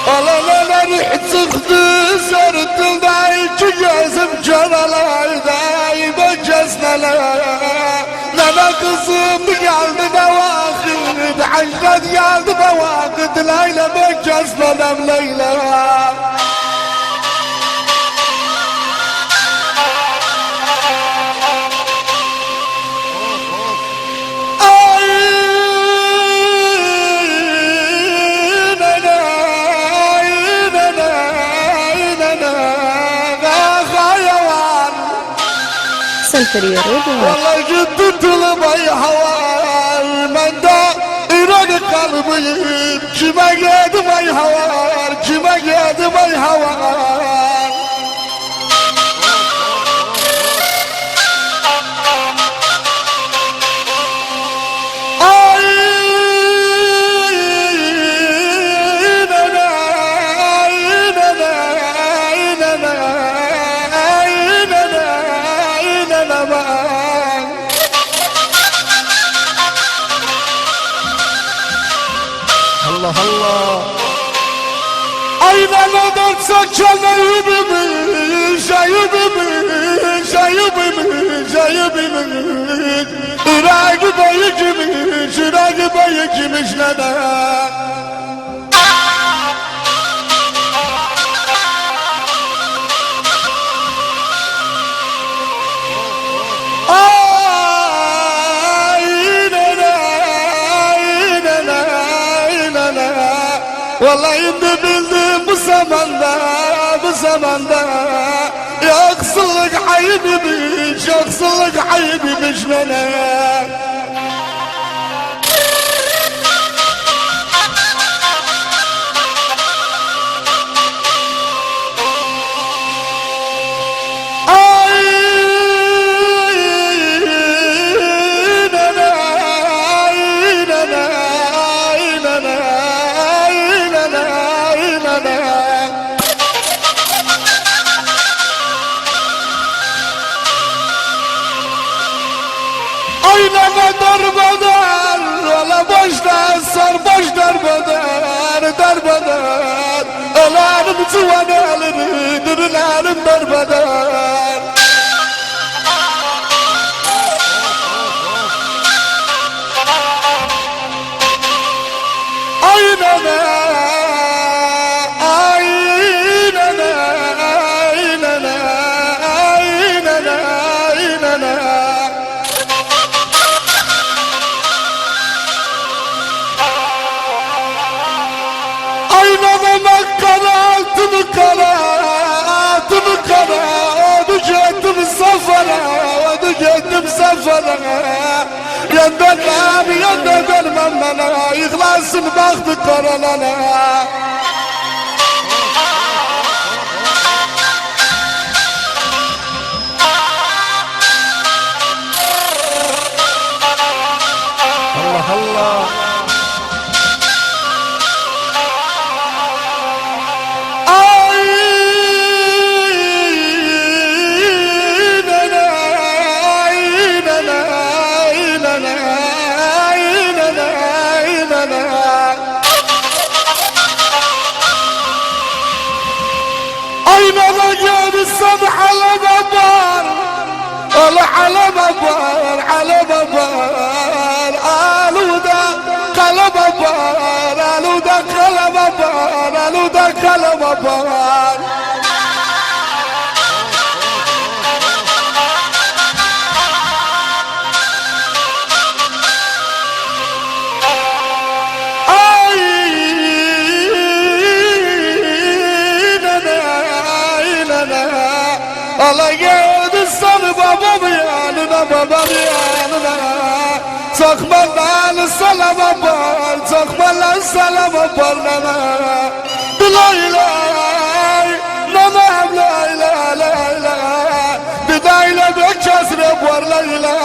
Alalar çıktı sırtında iki gözüm karalayda becesneler. Nana kızım geldi de vakit, Hacret geldi de vakit, Leyla becesnenem Leyla. والله جد طلبي هوار من دا إيران قلبي كما قد مي هوار كما قد مي هوار Allah Allah. Aynen adamsa çalayımız, şayımız. Irak'ı bayı kimiz, Irak'ı bayı kimiz neden? Vallahi indi bildim bu zamanda Yoksulluk ayıbıymış, yoksulluk ayıbıymış bana. Aynama darbadan, ola boştan sar boş darbadan Ölerim civan elini, dirilerim darbadan Aynama Yandan vermem bana, İhlasın baktı karalana. Allah Allah. على بابار آلودا قلب بابار آلودا قلب بابار آلودا قلب بابار Allah geldi sana babam yanına Sokmadan salama bal, sokmadan salama bal nana Bilaylay, nanam layla Bidayla bekasre var layla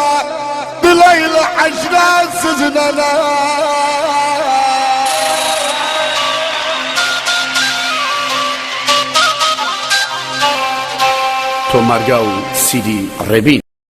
Bilayla haşratsız nana Tomargau Sidi Rebin